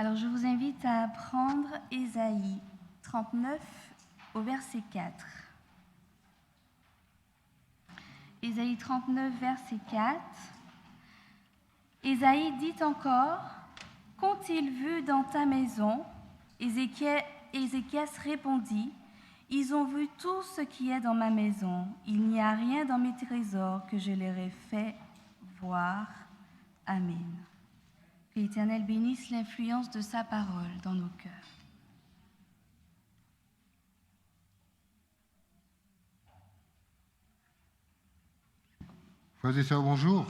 Alors je vous invite à prendre Ésaïe 39 au verset 4. Ésaïe 39, verset 4. Ésaïe dit encore: Qu'ont-ils vu dans ta maison? Ézéchias répondit: Ils ont vu tout ce qui est dans ma maison. Il n'y a rien dans mes trésors que je leur ai fait voir. Amen. Que l'Éternel bénisse l'influence de sa parole dans nos cœurs. Frères et sœurs, bonjour.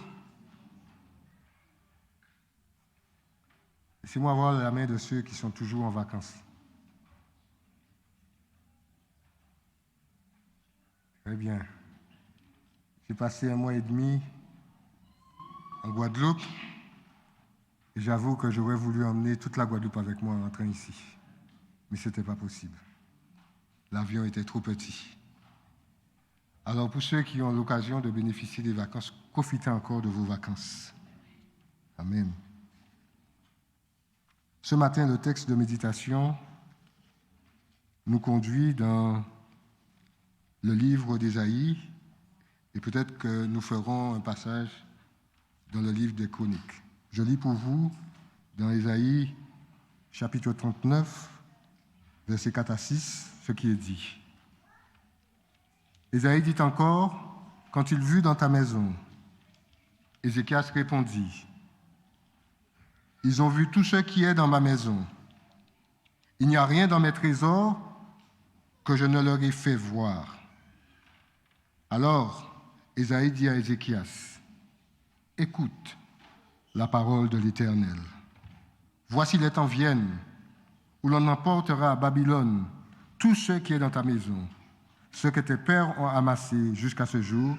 Laissez-moi voir la main de ceux qui sont toujours en vacances. Très bien. J'ai passé 1 mois et demi en Guadeloupe et j'avoue que j'aurais voulu emmener toute la Guadeloupe avec moi en rentrant ici. Mais ce n'était pas possible. L'avion était trop petit. Alors pour ceux qui ont l'occasion de bénéficier des vacances, profitez encore de vos vacances. Amen. Ce matin, le texte de méditation nous conduit dans le livre d'Ésaïe et peut-être que nous ferons un passage dans le livre des Chroniques. Je lis pour vous dans Ésaïe chapitre 39, versets 4 à 6, ce qui est dit. Ésaïe dit encore: Quand il vit dans ta maison, Ézéchias répondit: Ils ont vu tout ce qui est dans ma maison. Il n'y a rien dans mes trésors que je ne leur ai fait voir. Alors, Ésaïe dit à Ézéchias: Écoute la parole de l'Éternel. Voici les temps viennent où l'on emportera à Babylone tout ce qui est dans ta maison, ce que tes pères ont amassé jusqu'à ce jour,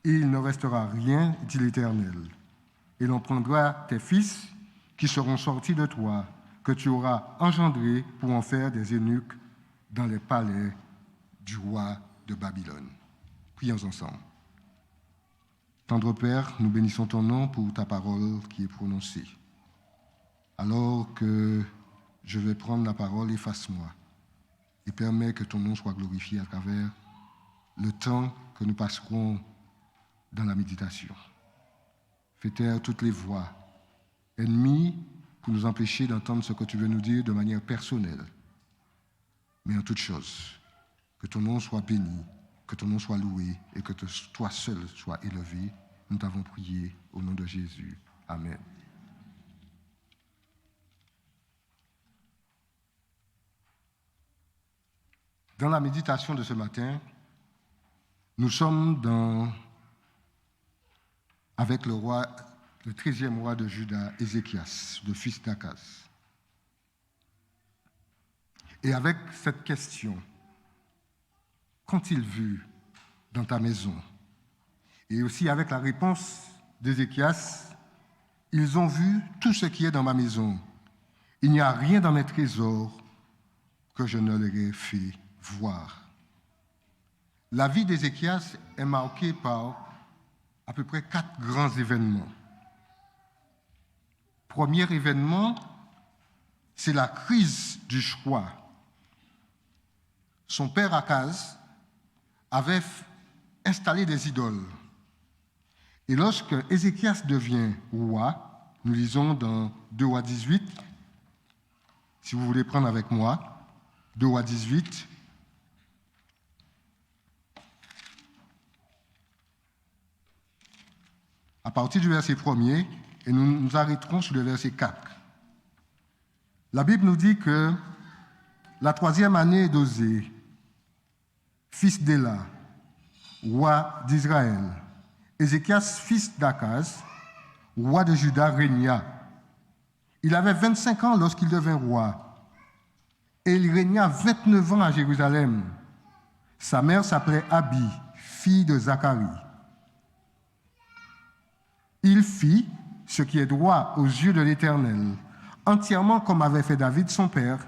et il ne restera rien, dit l'Éternel. Et l'on prendra tes fils qui seront sortis de toi, que tu auras engendrés pour en faire des eunuques dans les palais du roi de Babylone. Prions ensemble. Tendre Père, nous bénissons ton nom pour ta parole qui est prononcée. Alors que je vais prendre la parole, efface-moi et permets que ton nom soit glorifié à travers le temps que nous passerons dans la méditation. Fais taire toutes les voix ennemies pour nous empêcher d'entendre ce que tu veux nous dire de manière personnelle. Mais en toute chose, que ton nom soit béni, que ton nom soit loué et que toi seul sois élevé. Nous t'avons prié au nom de Jésus. Amen. Dans la méditation de ce matin, nous sommes avec le 13e roi de Juda, Ézéchias, le fils d'Akaz. Et avec cette question: qu'ont-ils vu dans ta maison? Et aussi avec la réponse d'Ézéchias: ils ont vu tout ce qui est dans ma maison. Il n'y a rien dans mes trésors que je ne leur ai fait voir. La vie d'Ézéchias est marquée par à peu près 4 grands événements. Premier événement, c'est la crise du choix. Son père Akaz avait installé des idoles. Et lorsque Ézéchias devient roi, nous lisons dans 2 Rois 18, si vous voulez prendre avec moi, 2 Rois 18, à partir du verset 1er, et nous nous arrêterons sur le verset 4. La Bible nous dit que la 3e année d'Osée, fils d'Éla, roi d'Israël, Ézéchias, fils d'Akaz, roi de Juda, régna. Il avait 25 ans lorsqu'il devint roi, et il régna 29 ans à Jérusalem. Sa mère s'appelait Abi, fille de Zacharie. Il fit ce qui est droit aux yeux de l'Éternel, entièrement comme avait fait David son père.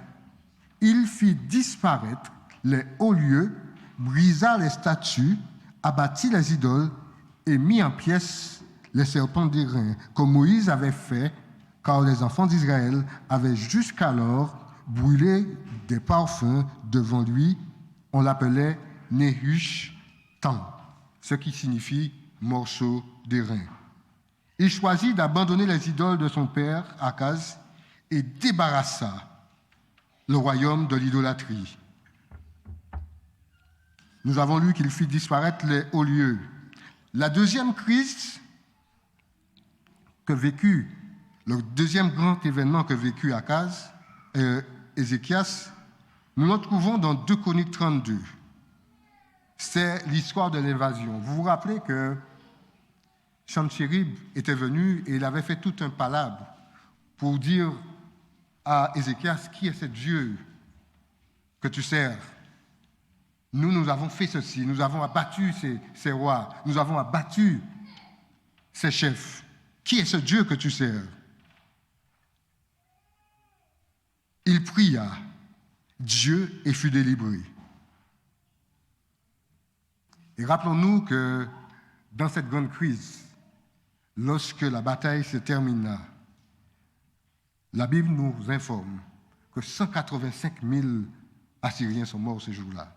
Il fit disparaître les hauts lieux, brisa les statues, abattit les idoles et mit en pièces les serpents d'airain, comme Moïse avait fait car les enfants d'Israël avaient jusqu'alors brûlé des parfums devant lui. On l'appelait Nehushtan, ce qui signifie morceau d'airain. Il choisit d'abandonner les idoles de son père, Akaz, et débarrassa le royaume de l'idolâtrie. Nous avons lu qu'il fit disparaître les hauts lieux. La deuxième crise que vécut, le deuxième grand événement que vécut Akaz, Ézéchias, nous le trouvons dans 2 Chroniques 32. C'est l'histoire de l'invasion. Vous vous rappelez que Sanchérib était venu et il avait fait tout un palabre pour dire à Ézéchias, qui est ce Dieu que tu sers? Nous avons fait ceci, nous avons abattu ces rois, nous avons abattu ces chefs. Qui est ce Dieu que tu sers? Il pria Dieu et fut délivré. Et rappelons-nous que dans cette grande crise, lorsque la bataille se termina, la Bible nous informe que 185 000 Assyriens sont morts ce jour-là.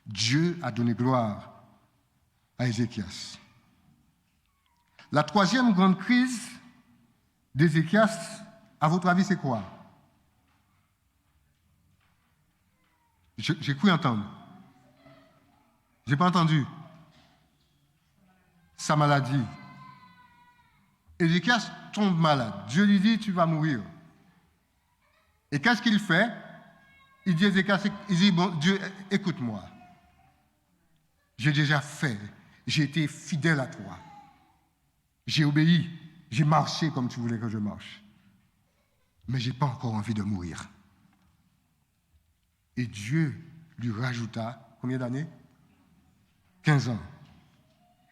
Dieu a donné gloire à Ézéchias. La troisième grande crise d'Ézéchias, à votre avis, c'est quoi? J'ai cru entendre. Je n'ai pas entendu. Sa maladie. Ézéchias tombe malade. Dieu lui dit, tu vas mourir. Et qu'est-ce qu'il fait? Il dit, Ézéchias, il dit, bon, Dieu, écoute-moi. J'ai déjà fait. J'ai été fidèle à toi. J'ai obéi. J'ai marché comme tu voulais que je marche. Mais je n'ai pas encore envie de mourir. Et Dieu lui rajouta, combien d'années? 15 ans.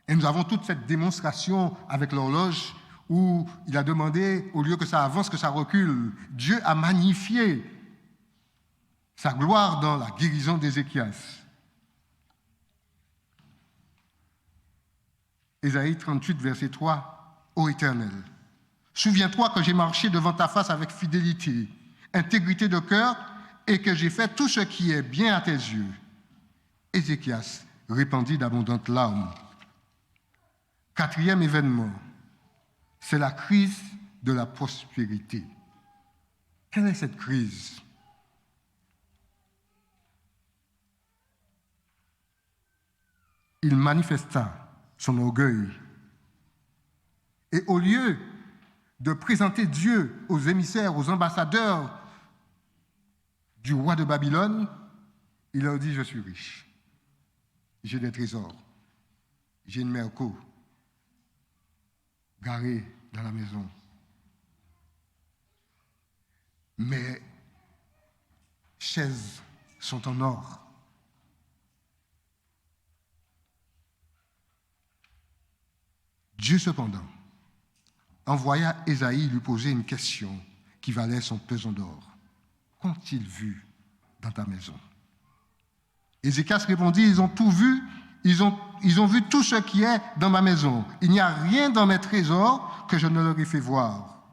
Et nous avons toute cette démonstration avec l'horloge où il a demandé, au lieu que ça avance, que ça recule. Dieu a magnifié sa gloire dans la guérison d'Ézéchias. Ésaïe 38, verset 3, Ô Éternel, souviens-toi que j'ai marché devant ta face avec fidélité, intégrité de cœur, et que j'ai fait tout ce qui est bien à tes yeux. Ézéchias répandit d'abondantes larmes. Quatrième événement, c'est la crise de la prospérité. Quelle est cette crise? Il manifesta son orgueil. Et au lieu de présenter Dieu aux émissaires, aux ambassadeurs du roi de Babylone, il leur dit, je suis riche, j'ai des trésors, j'ai une merco garée dans la maison. Mes chaises sont en or. Dieu, cependant, envoya Ésaïe lui poser une question qui valait son pesant d'or. Qu'ont-ils vu dans ta maison? Ézéchias répondit, ils ont tout vu, ils ont vu tout ce qui est dans ma maison. Il n'y a rien dans mes trésors que je ne leur ai fait voir.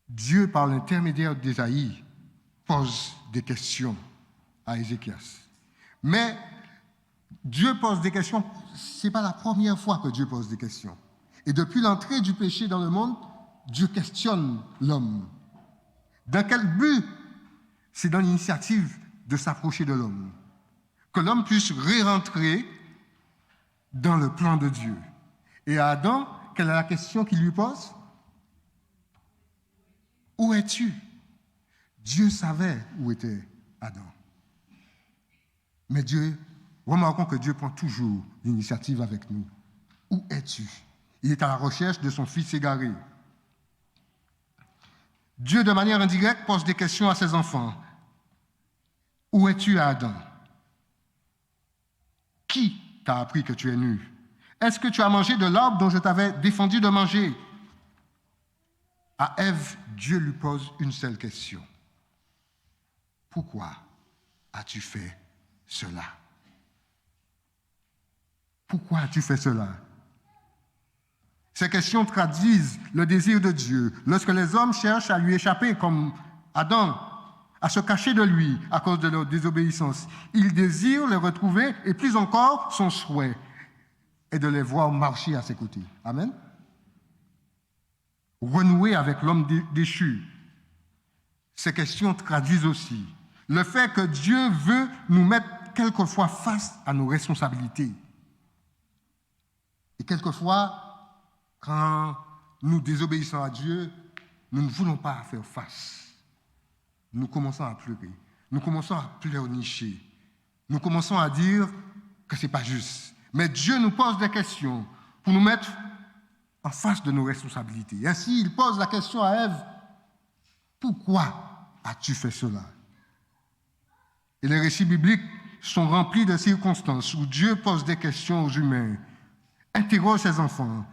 Dieu, par l'intermédiaire d'Ésaïe, pose des questions à Ézéchias. Mais Dieu pose des questions, ce n'est pas la première fois que Dieu pose des questions. Et depuis l'entrée du péché dans le monde, Dieu questionne l'homme. Dans quel but? C'est dans l'initiative de s'approcher de l'homme. Que l'homme puisse rentrer dans le plan de Dieu. Et à Adam, quelle est la question qu'il lui pose? Où es-tu? Dieu savait où était Adam. Mais remarquons que Dieu prend toujours l'initiative avec nous. Où es-tu? Il est à la recherche de son fils égaré. Dieu, de manière indirecte, pose des questions à ses enfants. Où es-tu, Adam? Qui t'a appris que tu es nu? Est-ce que tu as mangé de l'arbre dont je t'avais défendu de manger? À Ève, Dieu lui pose une seule question. Pourquoi as-tu fait cela? Pourquoi as-tu fait cela? Ces questions traduisent le désir de Dieu. Lorsque les hommes cherchent à lui échapper, comme Adam, à se cacher de lui à cause de leur désobéissance, il désire les retrouver et plus encore, son souhait est de les voir marcher à ses côtés. Amen. Renouer avec l'homme déchu. Ces questions traduisent aussi le fait que Dieu veut nous mettre quelquefois face à nos responsabilités. Et quelquefois, quand nous désobéissons à Dieu, nous ne voulons pas faire face. Nous commençons à pleurer, nous commençons à pleurnicher, nous commençons à dire que ce n'est pas juste. Mais Dieu nous pose des questions pour nous mettre en face de nos responsabilités. Ainsi, il pose la question à Ève, pourquoi as-tu fait cela? Et les récits bibliques sont remplis de circonstances où Dieu pose des questions aux humains, interroge ses enfants.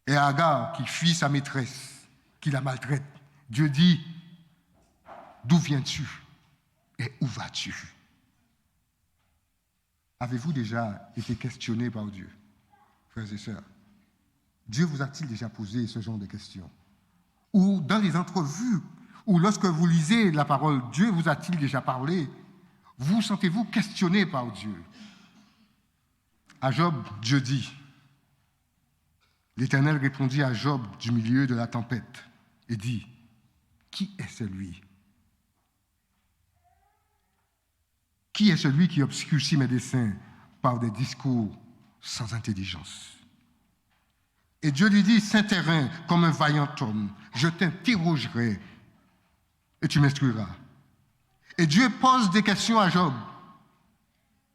Et Agar, qui fuit sa maîtresse, qui la maltraite, Dieu dit, d'où viens-tu et où vas-tu? Avez-vous déjà été questionné par Dieu, frères et sœurs? Dieu vous a-t-il déjà posé ce genre de questions? Ou dans les entrevues, ou lorsque vous lisez la parole, Dieu vous a-t-il déjà parlé? Vous sentez-vous questionné par Dieu? À Job, Dieu dit, l'Éternel répondit à Job du milieu de la tempête et dit, qui est celui? Qui est celui qui obscurcit mes desseins par des discours sans intelligence? Et Dieu lui dit, Saint terrain, comme un vaillant homme, je t'interrogerai et tu m'instruiras. Et Dieu pose des questions à Job.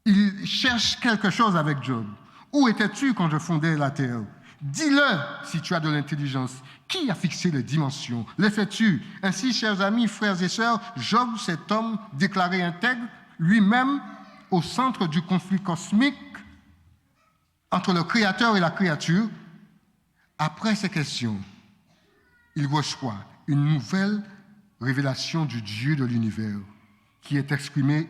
Il cherche quelque chose avec Job. Où étais-tu quand je fondais la terre? Dis-le si tu as de l'intelligence. Qui a fixé les dimensions? Le sais-tu? Ainsi, chers amis, frères et sœurs, Job, cet homme déclaré intègre, lui-même au centre du conflit cosmique entre le Créateur et la créature, après ces questions, il reçoit une nouvelle révélation du Dieu de l'univers qui est exprimée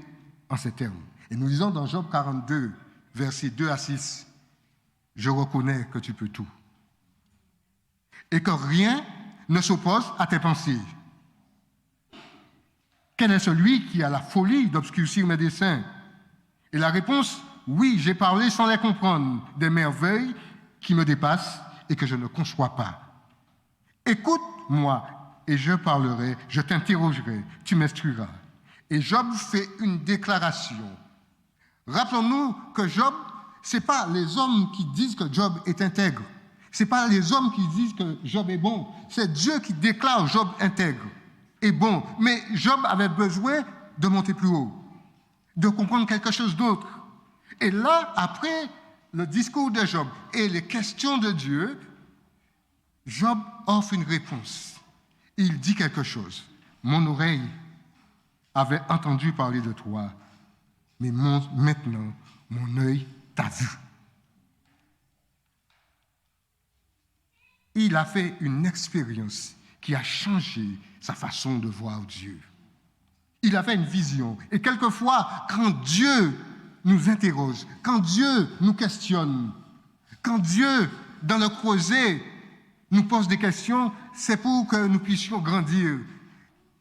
en ces termes. Et nous lisons dans Job 42, versets 2 à 6, « Je reconnais que tu peux tout et que rien ne s'oppose à tes pensées. Quel est celui qui a la folie d'obscurcir mes desseins? » Et la réponse, oui, j'ai parlé sans les comprendre, des merveilles qui me dépassent et que je ne conçois pas. Écoute-moi et je parlerai, je t'interrogerai, tu m'instruiras. Et Job fait une déclaration. Rappelons-nous que Job, ce n'est pas les hommes qui disent que Job est intègre. Ce n'est pas les hommes qui disent que Job est bon. C'est Dieu qui déclare Job intègre et bon. Mais Job avait besoin de monter plus haut, de comprendre quelque chose d'autre. Et là, après le discours de Job et les questions de Dieu, Job offre une réponse. Il dit quelque chose. Mon oreille avait entendu parler de toi, mais maintenant, mon œil t'a vu. Il a fait une expérience qui a changé sa façon de voir Dieu. Il a fait une vision. Et quelquefois, quand Dieu nous interroge, quand Dieu nous questionne, quand Dieu, dans le creuset, nous pose des questions, c'est pour que nous puissions grandir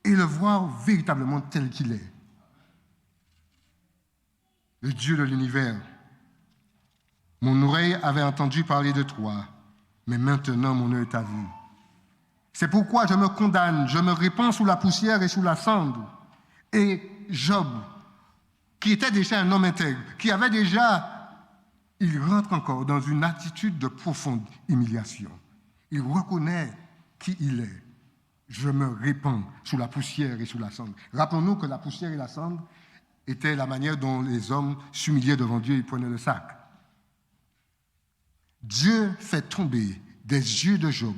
et le voir véritablement tel qu'il est. Le Dieu de l'univers. Mon oreille avait entendu parler de toi, mais maintenant mon œil t'a vu. C'est pourquoi je me condamne, je me répands sous la poussière et sous la cendre. Et Job, qui était déjà un homme intègre, qui avait déjà, il rentre encore dans une attitude de profonde humiliation. Il reconnaît qui il est. Je me répands sous la poussière et sous la cendre. Rappelons-nous que la poussière et la cendre étaient la manière dont les hommes s'humiliaient devant Dieu et prenaient le sac. Dieu fait tomber des yeux de Job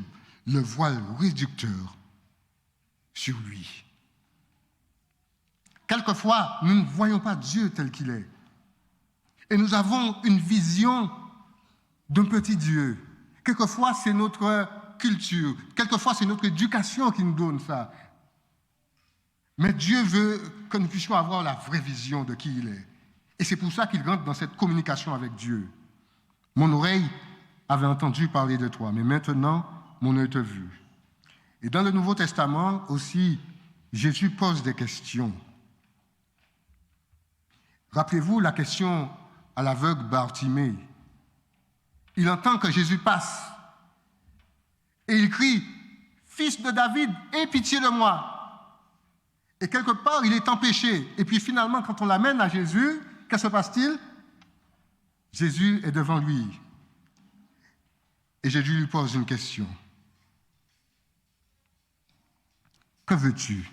le voile réducteur sur lui. Quelquefois, nous ne voyons pas Dieu tel qu'il est. Et nous avons une vision d'un petit Dieu. Quelquefois, c'est notre culture. Quelquefois, c'est notre éducation qui nous donne ça. Mais Dieu veut que nous puissions avoir la vraie vision de qui il est. Et c'est pour ça qu'il rentre dans cette communication avec Dieu. Mon oreille avait entendu parler de toi, mais maintenant, mon œil t'a vu. Et dans le Nouveau Testament aussi, Jésus pose des questions. Rappelez-vous la question à l'aveugle Bartimée. Il entend que Jésus passe et il crie « Fils de David, aie pitié de moi !» Et quelque part, il est empêché. Et puis finalement, quand on l'amène à Jésus, que se passe-t-il? Jésus est devant lui. Et Jésus lui pose une question. Que veux-tu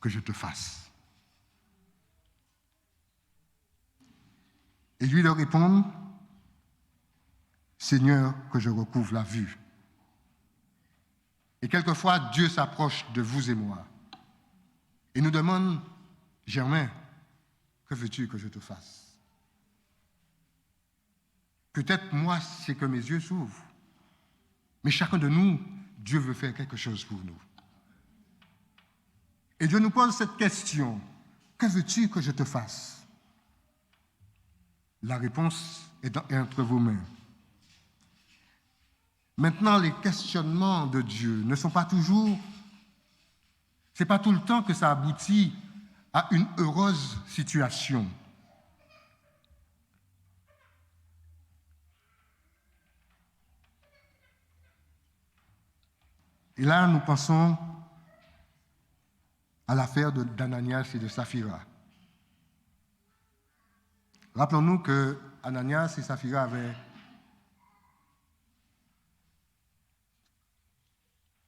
que je te fasse? Et lui leur répond, Seigneur, que je recouvre la vue. Et quelquefois, Dieu s'approche de vous et moi et nous demande, Germain, que veux-tu que je te fasse? Peut-être moi, c'est que mes yeux s'ouvrent. Mais chacun de nous, Dieu veut faire quelque chose pour nous. Et Dieu nous pose cette question, que veux-tu que je te fasse? La réponse est entre vos mains. Maintenant, les questionnements de Dieu ne sont pas toujours, c'est pas tout le temps que ça aboutit à une heureuse situation. Et là, nous pensons à l'affaire d'Ananias et de Saphira. Rappelons-nous que Ananias et Saphira avaient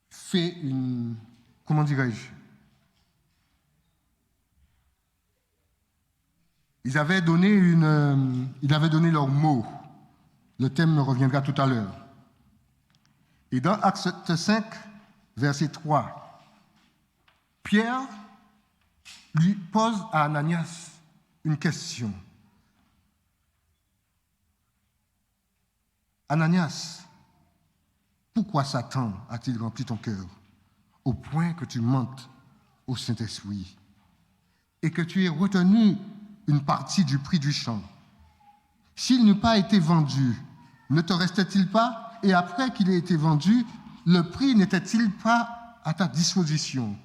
fait une, comment dirais-je, ils avaient donné leur mot. Le thème me reviendra tout à l'heure. Et dans Acte 5, verset 3, Pierre lui pose à Ananias une question. Ananias, pourquoi Satan a-t-il rempli ton cœur au point que tu mentes au Saint-Esprit et que tu aies retenu une partie du prix du champ? S'il n'eût pas été vendu, ne te restait-il pas? Et après qu'il ait été vendu, le prix n'était-il pas à ta disposition?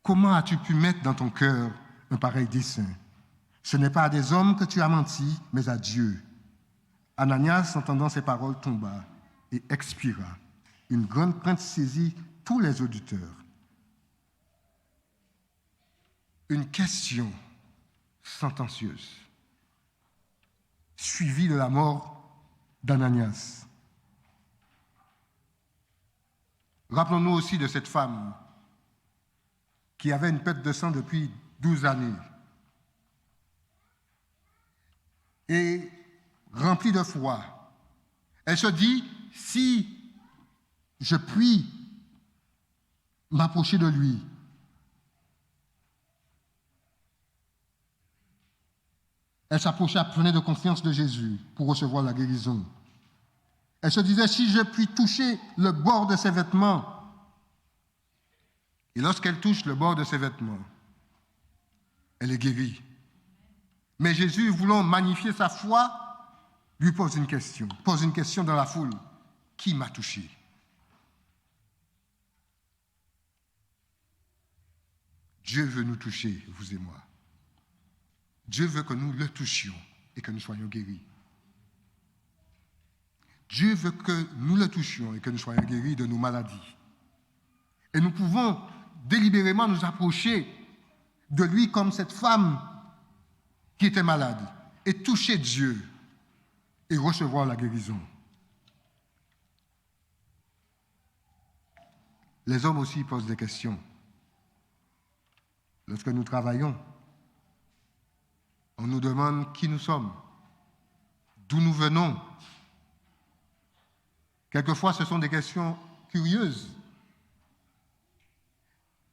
Comment as-tu pu mettre dans ton cœur un pareil dessein? Ce n'est pas à des hommes que tu as menti, mais à Dieu. Ananias, entendant ces paroles, tomba et expira. Une grande crainte saisit tous les auditeurs. Une question sentencieuse, suivie de la mort d'Ananias. Rappelons-nous aussi de cette femme qui avait une perte de sang depuis 12 années. Et remplie de foi, elle se dit, si je puis m'approcher de lui, elle s'approcha pleine de confiance de Jésus pour recevoir la guérison. Elle se disait, si je puis toucher le bord de ses vêtements. Et lorsqu'elle touche le bord de ses vêtements, elle est guérie. Mais Jésus, voulant magnifier sa foi, lui pose une question dans la foule. Qui m'a touché? Dieu veut nous toucher, vous et moi. Dieu veut que nous le touchions et que nous soyons guéris. Dieu veut que nous le touchions et que nous soyons guéris de nos maladies. Et nous pouvons délibérément nous approcher de lui comme cette femme qui était malade et toucher Dieu et recevoir la guérison. Les hommes aussi posent des questions. Lorsque nous travaillons, on nous demande qui nous sommes, d'où nous venons. Quelquefois, ce sont des questions curieuses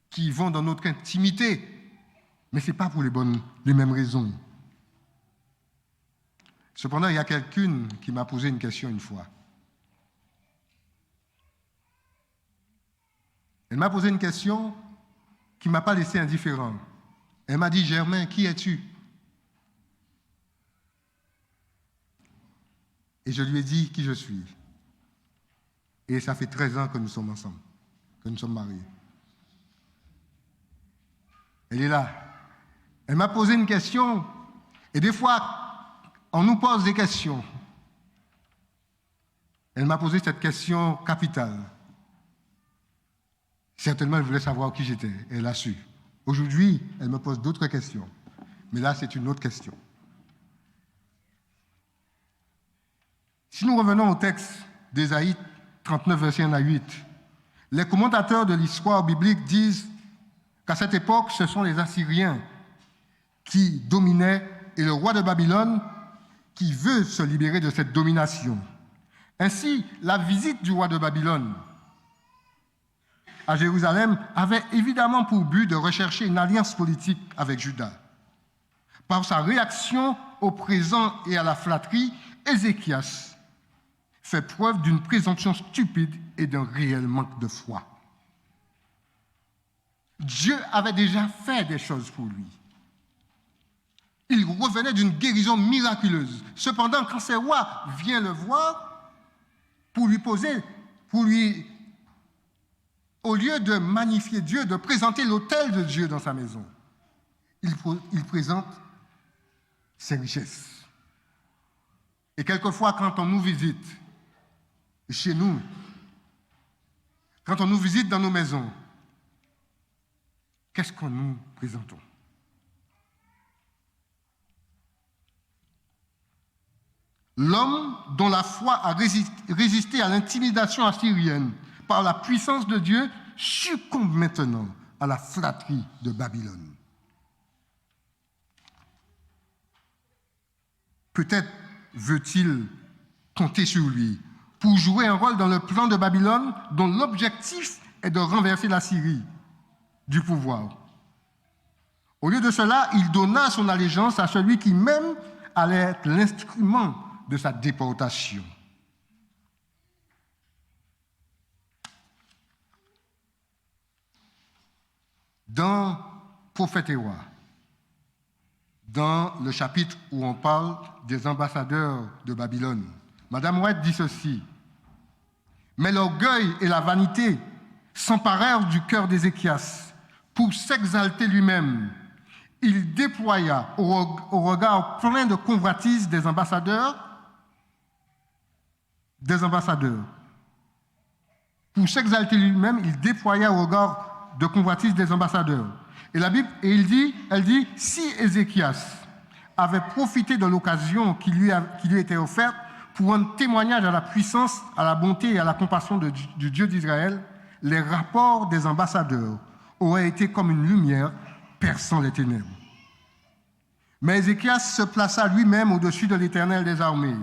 qui vont dans notre intimité, mais ce n'est pas pour les mêmes raisons. Cependant, il y a quelqu'une qui m'a posé une question une fois. Elle m'a posé une question qui ne m'a pas laissé indifférent. Elle m'a dit, Germain, qui es-tu? Et je lui ai dit qui je suis. Et ça fait 13 ans que nous sommes ensemble, que nous sommes mariés. Elle est là. Elle m'a posé une question. Et des fois, on nous pose des questions. Elle m'a posé cette question capitale. Certainement, elle voulait savoir qui j'étais. Elle a su. Aujourd'hui, elle me pose d'autres questions. Mais là, c'est une autre question. Si nous revenons au texte d'Ésaïe 39, verset 1 à 8, les commentateurs de l'histoire biblique disent qu'à cette époque, ce sont les Assyriens qui dominaient et le roi de Babylone qui veut se libérer de cette domination. Ainsi, la visite du roi de Babylone à Jérusalem avait évidemment pour but de rechercher une alliance politique avec Juda. Par sa réaction au présent et à la flatterie, Ézéchias fait preuve d'une présomption stupide et d'un réel manque de foi. Dieu avait déjà fait des choses pour lui. Il revenait d'une guérison miraculeuse. Cependant, quand ses rois viennent le voir pour lui, au lieu de magnifier Dieu, de présenter l'autel de Dieu dans sa maison, il présente ses richesses. Et quelquefois, quand on nous visite chez nous, quand on nous visite dans nos maisons, qu'est-ce que nous présentons? L'homme dont la foi a résisté à l'intimidation assyrienne par la puissance de Dieu succombe maintenant à la flatterie de Babylone. Peut-être veut-il compter sur lui pour jouer un rôle dans le plan de Babylone dont l'objectif est de renverser la Syrie du pouvoir. Au lieu de cela, il donna son allégeance à celui qui même allait être l'instrument de sa déportation. Dans Prophète et Roi, dans le chapitre où on parle des ambassadeurs de Babylone, Madame White dit ceci: « Mais l'orgueil et la vanité s'emparèrent du cœur d'Ézéchias pour s'exalter lui-même. Il déploya au regard plein de convoitise des ambassadeurs. Pour s'exalter lui-même, il déploya au regard de convoitise des ambassadeurs. Et la Bible, elle dit, si Ézéchias avait profité de l'occasion qui lui était offerte pour rendre témoignage à la puissance, à la bonté et à la compassion du Dieu d'Israël, les rapports des ambassadeurs auraient été comme une lumière perçant les ténèbres. Mais Ézéchias se plaça lui-même au-dessus de l'Éternel des armées.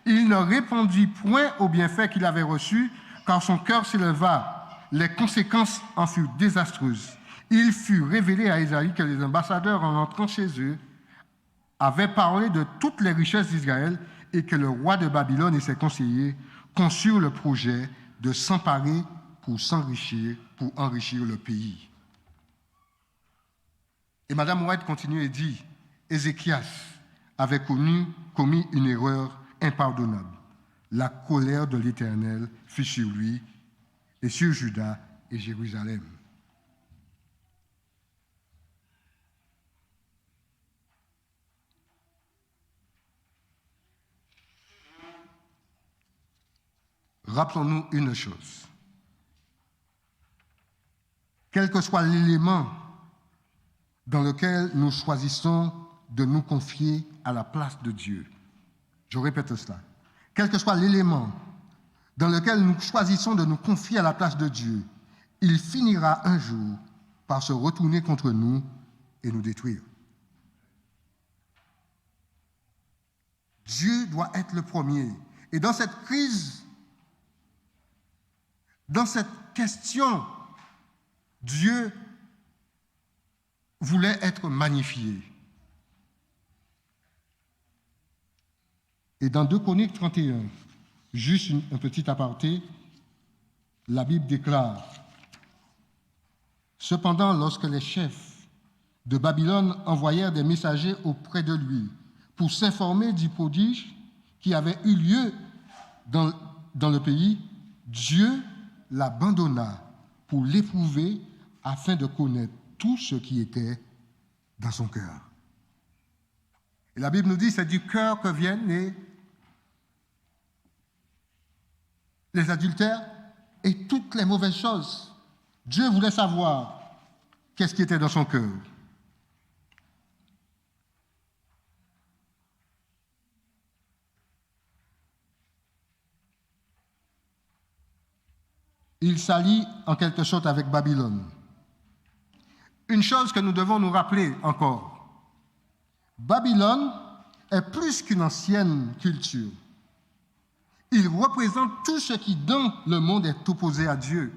Il ne répondit point aux bienfaits qu'il avait reçus, car son cœur s'éleva. Les conséquences en furent désastreuses. Il fut révélé à Ésaïe que les ambassadeurs, en entrant chez eux, avaient parlé de toutes les richesses d'Israël et que le roi de Babylone et ses conseillers conçurent le projet de s'emparer pour s'enrichir, pour enrichir le pays. Et Madame White continue et dit, Ézéchias avait commis une erreur impardonnable. La colère de l'Éternel fut sur lui et sur Juda et Jérusalem. Rappelons-nous une chose. Quel que soit l'élément dans lequel nous choisissons de nous confier à la place de Dieu, je répète cela, quel que soit l'élément dans lequel nous choisissons de nous confier à la place de Dieu, il finira un jour par se retourner contre nous et nous détruire. Dieu doit être le premier. Et dans cette crise, dans cette question, Dieu voulait être magnifié. Et dans 2 Chroniques 31, juste un petit aparté, la Bible déclare « Cependant, lorsque les chefs de Babylone envoyèrent des messagers auprès de lui pour s'informer du prodige qui avait eu lieu dans le pays, Dieu l'abandonna pour l'éprouver afin de connaître tout ce qui était dans son cœur. Et la Bible nous dit que c'est du cœur que viennent les adultères et toutes les mauvaises choses. Dieu voulait savoir qu'est-ce qui était dans son cœur. Il s'allie en quelque sorte avec Babylone. Une chose que nous devons nous rappeler encore, Babylone est plus qu'une ancienne culture. Il représente tout ce qui dans le monde est opposé à Dieu.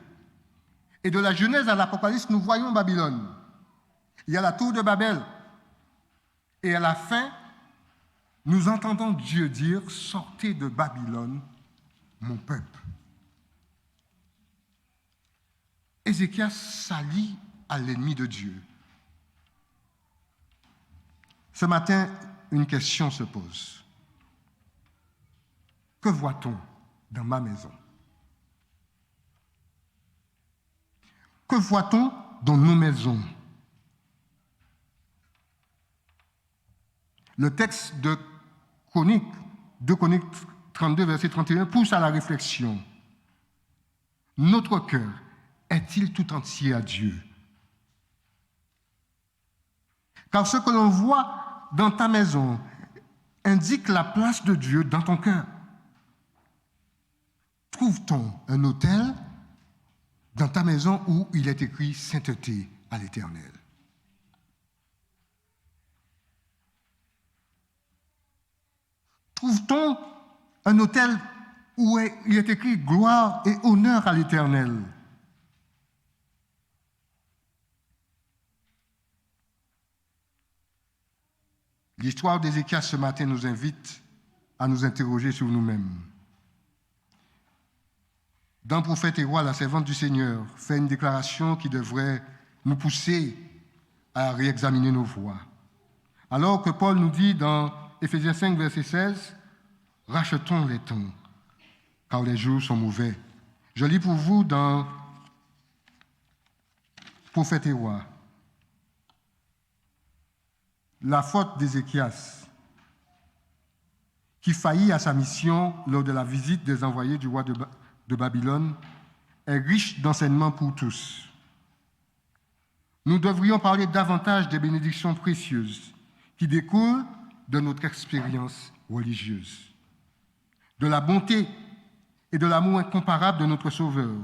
Et de la Genèse à l'Apocalypse, nous voyons Babylone. Il y a la tour de Babel. Et à la fin, nous entendons Dieu dire « Sortez de Babylone, mon peuple ». Ézéchias s'allie à l'ennemi de Dieu. Ce matin, une question se pose. Que voit-on dans ma maison? Que voit-on dans nos maisons? Le texte de Chroniques, 2 Chroniques 32, verset 31, pousse à la réflexion. Notre cœur est-il tout entier à Dieu? Car ce que l'on voit dans ta maison indique la place de Dieu dans ton cœur. Trouve-t-on un autel dans ta maison où il est écrit sainteté à l'Éternel? Trouve-t-on un autel où il est écrit gloire et honneur à l'Éternel? L'histoire d'Ézéchias ce matin nous invite à nous interroger sur nous-mêmes. Dans le prophète et roi, la servante du Seigneur fait une déclaration qui devrait nous pousser à réexaminer nos voies. Alors que Paul nous dit dans Éphésiens 5, verset 16, « Rachetons les temps, car les jours sont mauvais. » Je lis pour vous dans Prophète et roi. La faute d'Ézéchias, qui faillit à sa mission lors de la visite des envoyés du roi de Babylone, est riche d'enseignements pour tous. Nous devrions parler davantage des bénédictions précieuses qui découlent de notre expérience religieuse, de la bonté et de l'amour incomparable de notre Sauveur.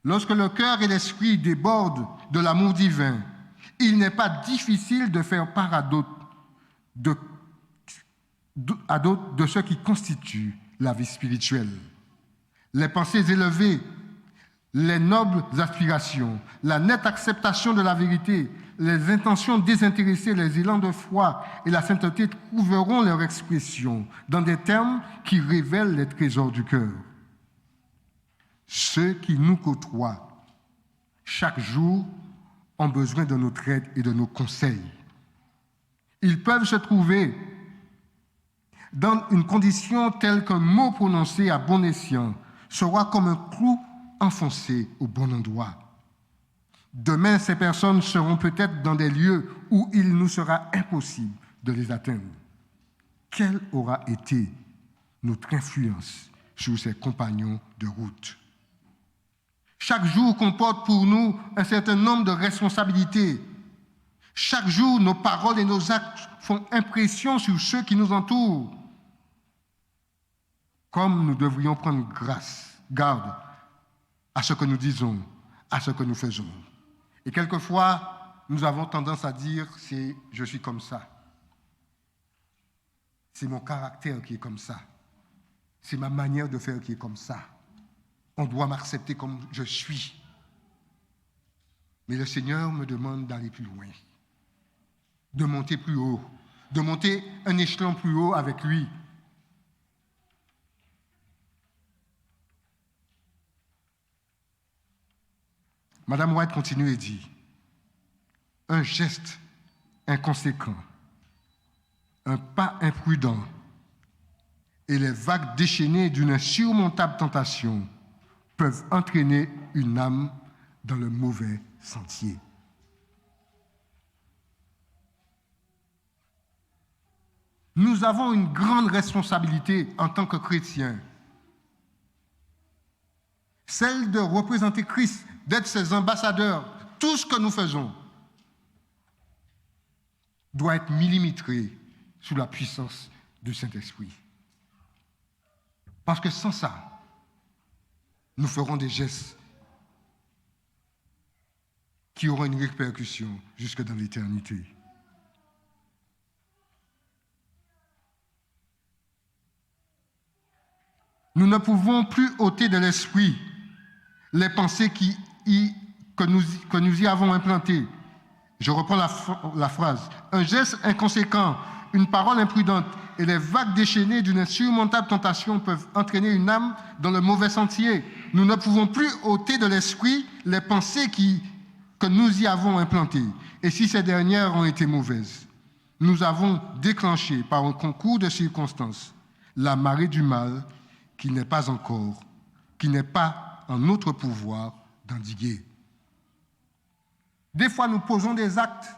Lorsque le cœur et l'esprit débordent de l'amour divin, il n'est pas difficile de faire part à d'autres de ce qui constitue la vie spirituelle. Les pensées élevées, les nobles aspirations, la nette acceptation de la vérité, les intentions désintéressées, les élans de foi et la sainteté trouveront leur expression dans des termes qui révèlent les trésors du cœur. Ceux qui nous côtoient chaque jour ont besoin de notre aide et de nos conseils. Ils peuvent se trouver dans une condition telle qu'un mot prononcé à bon escient sera comme un clou enfoncé au bon endroit. Demain, ces personnes seront peut-être dans des lieux où il nous sera impossible de les atteindre. Quelle aura été notre influence sur ces compagnons de route? Chaque jour comporte pour nous un certain nombre de responsabilités. Chaque jour, nos paroles et nos actes font impression sur ceux qui nous entourent. Comme nous devrions prendre garde à ce que nous disons, à ce que nous faisons. Et quelquefois, nous avons tendance à dire « je suis comme ça ». C'est mon caractère qui est comme ça. C'est ma manière de faire qui est comme ça. On doit m'accepter comme je suis. Mais le Seigneur me demande d'aller plus loin, de monter plus haut, de monter un échelon plus haut avec lui. Madame White continue et dit, un geste inconséquent, un pas imprudent et les vagues déchaînées d'une insurmontable tentation peuvent entraîner une âme dans le mauvais sentier. Nous avons une grande responsabilité en tant que chrétiens, celle de représenter Christ, d'être ses ambassadeurs. Tout ce que nous faisons doit être millimétré sous la puissance du Saint-Esprit. Parce que sans ça, nous ferons des gestes qui auront une répercussion jusque dans l'éternité. Nous ne pouvons plus ôter de l'esprit les pensées que nous y avons implantées. Je reprends la phrase. Un geste inconséquent, une parole imprudente et les vagues déchaînées d'une insurmontable tentation peuvent entraîner une âme dans le mauvais sentier. Nous ne pouvons plus ôter de l'esprit les pensées que nous y avons implantées. Et si ces dernières ont été mauvaises, nous avons déclenché par un concours de circonstances la marée du mal qui n'est pas en notre pouvoir d'endiguer. Des fois, nous posons des actes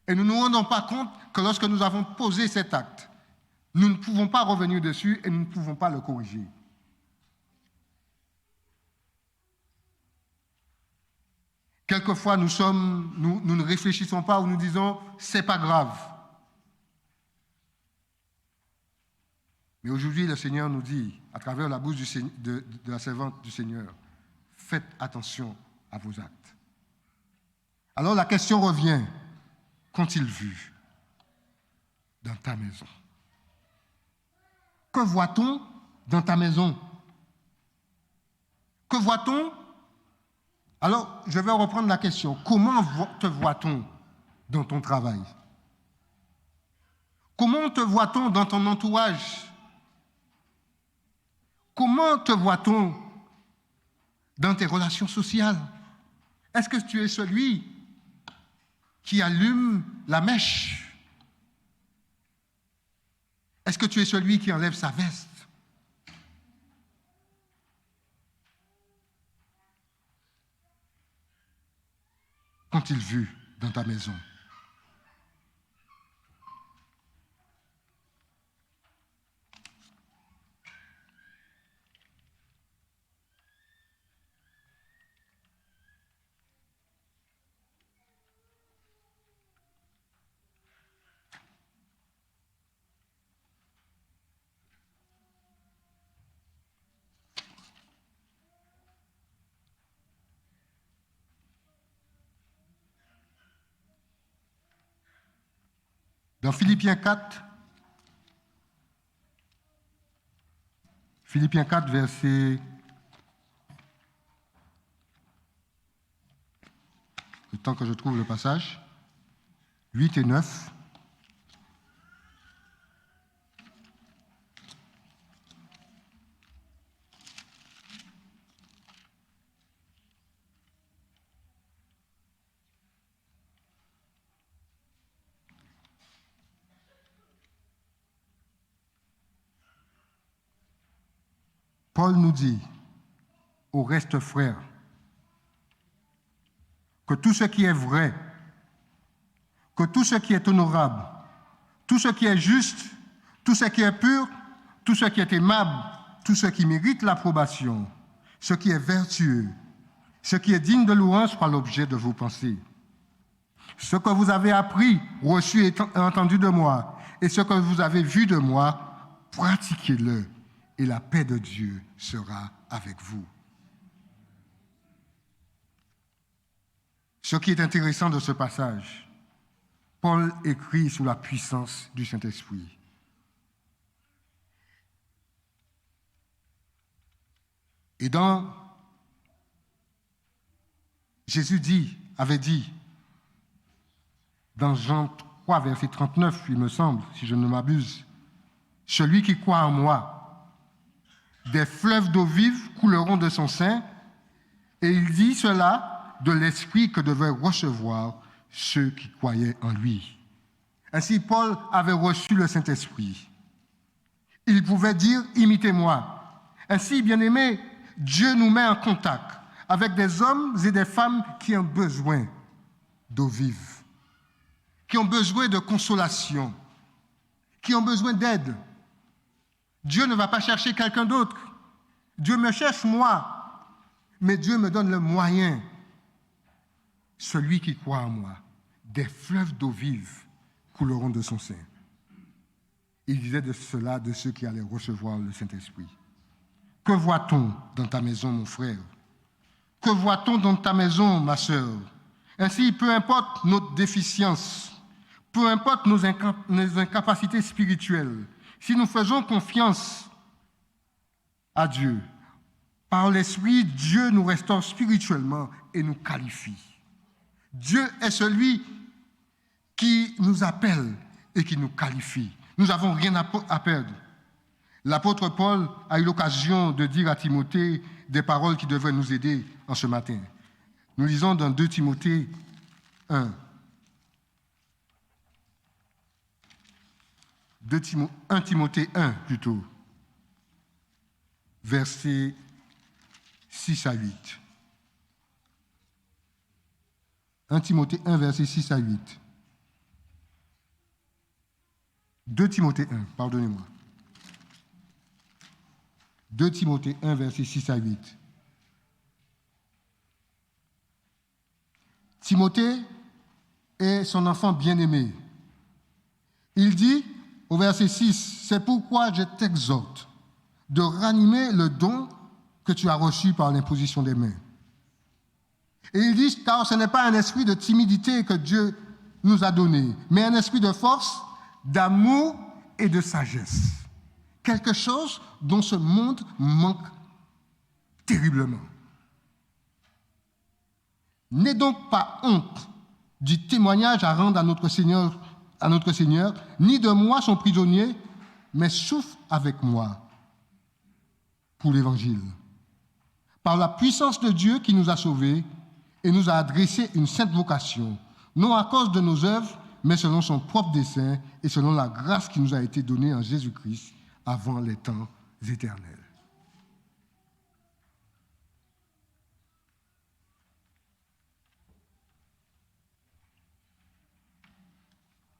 et nous ne nous rendons pas compte que lorsque nous avons posé cet acte, nous ne pouvons pas revenir dessus et nous ne pouvons pas le corriger. Quelquefois, nous ne réfléchissons pas ou nous disons « c'est pas grave ». Mais aujourd'hui, le Seigneur nous dit, à travers la bouche de la servante du Seigneur, faites attention à vos actes. Alors la question revient, qu'ont-ils vu dans ta maison? Que voit-on dans ta maison? Que voit-on? Alors, je vais reprendre la question. Comment te voit-on dans ton travail? Comment te voit-on dans ton entourage? Comment te voit-on dans tes relations sociales? Est-ce que tu es celui qui allume la mèche? Est-ce que tu es celui qui enlève sa veste? Qu'ont-ils vu dans ta maison? Dans Philippiens 4, verset... Le temps que je trouve le passage, 8 et 9. Paul nous dit, au reste frères, que tout ce qui est vrai, que tout ce qui est honorable, tout ce qui est juste, tout ce qui est pur, tout ce qui est aimable, tout ce qui mérite l'approbation, ce qui est vertueux, ce qui est digne de louange soit l'objet de vos pensées. Ce que vous avez appris, reçu et entendu de moi, et ce que vous avez vu de moi, pratiquez-le, et la paix de Dieu sera avec vous. Ce qui est intéressant de ce passage, Paul écrit sous la puissance du Saint-Esprit. Et Jésus avait dit, dans Jean 3, verset 39, il me semble, si je ne m'abuse, « Celui qui croit en moi, des fleuves d'eau vive couleront de son sein. » Et il dit cela de l'esprit que devaient recevoir ceux qui croyaient en lui. Ainsi, Paul avait reçu le Saint-Esprit. Il pouvait dire « Imitez-moi ». Ainsi, bien-aimés, Dieu nous met en contact avec des hommes et des femmes qui ont besoin d'eau vive, qui ont besoin de consolation, qui ont besoin d'aide. Dieu ne va pas chercher quelqu'un d'autre. Dieu me cherche moi, mais Dieu me donne le moyen. Celui qui croit en moi, des fleuves d'eau vive couleront de son sein. Il disait de cela de ceux qui allaient recevoir le Saint-Esprit. Que voit-on dans ta maison, mon frère? Que voit-on dans ta maison, ma sœur? Ainsi, peu importe notre déficience, peu importe nos incapacités spirituelles, si nous faisons confiance à Dieu, par l'Esprit, Dieu nous restaure spirituellement et nous qualifie. Dieu est celui qui nous appelle et qui nous qualifie. Nous n'avons rien à perdre. L'apôtre Paul a eu l'occasion de dire à Timothée des paroles qui devraient nous aider en ce matin. Nous lisons dans 2 Timothée 1. 1 Timothée 1 plutôt, versets 6 à 8. 1 Timothée 1, versets 6 à 8. 2 Timothée 1, pardonnez-moi. 2 Timothée 1, versets 6 à 8. Timothée est son enfant bien-aimé. Il dit, au verset 6, « C'est pourquoi je t'exhorte de ranimer le don que tu as reçu par l'imposition des mains. » Et il dit, car ce n'est pas un esprit de timidité que Dieu nous a donné, mais un esprit de force, d'amour et de sagesse. Quelque chose dont ce monde manque terriblement. N'aie donc pas honte du témoignage à rendre à notre Seigneur, ni de moi son prisonnier, mais souffre avec moi pour l'Évangile. Par la puissance de Dieu qui nous a sauvés et nous a adressé une sainte vocation, non à cause de nos œuvres, mais selon son propre dessein et selon la grâce qui nous a été donnée en Jésus-Christ avant les temps éternels.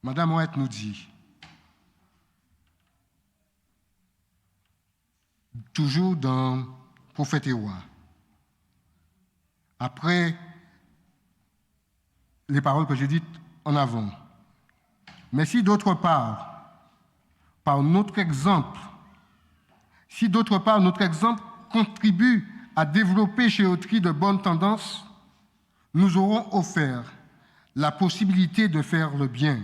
Madame White nous dit, toujours dans Prophète et Roi, après les paroles que j'ai dites en avant, mais si d'autre part, notre exemple contribue à développer chez autrui de bonnes tendances, nous aurons offert la possibilité de faire le bien.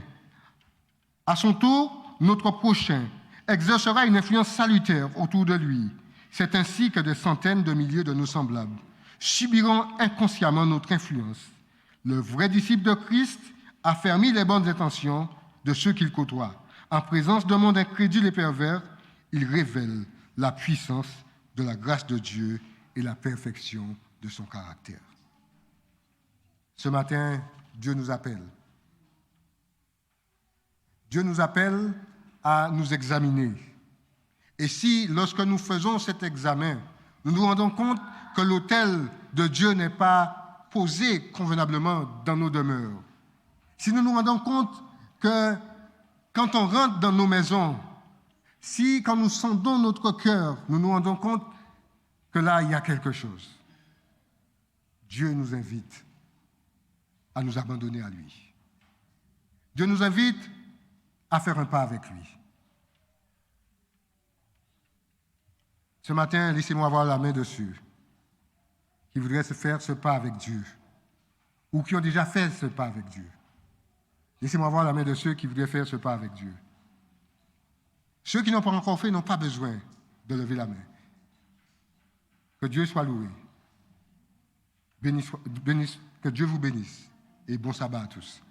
À son tour, notre prochain exercera une influence salutaire autour de lui. C'est ainsi que des centaines de milliers de nos semblables subiront inconsciemment notre influence. Le vrai disciple de Christ affermit les bonnes intentions de ceux qu'il côtoie. En présence d'un monde incrédule et pervers, il révèle la puissance de la grâce de Dieu et la perfection de son caractère. Ce matin, Dieu nous appelle. Dieu nous appelle à nous examiner. Et si, lorsque nous faisons cet examen, nous nous rendons compte que l'autel de Dieu n'est pas posé convenablement dans nos demeures, si nous nous rendons compte que quand on rentre dans nos maisons, si quand nous sondons notre cœur, nous nous rendons compte que là, il y a quelque chose, Dieu nous invite à nous abandonner à lui. Dieu nous invite à faire un pas avec lui. Ce matin, laissez-moi voir la main de ceux qui voudraient se faire ce pas avec Dieu ou qui ont déjà fait ce pas avec Dieu. Laissez-moi voir la main de ceux qui voudraient faire ce pas avec Dieu. Ceux qui n'ont pas encore fait n'ont pas besoin de lever la main. Que Dieu soit loué. Que Dieu vous bénisse et bon sabbat à tous.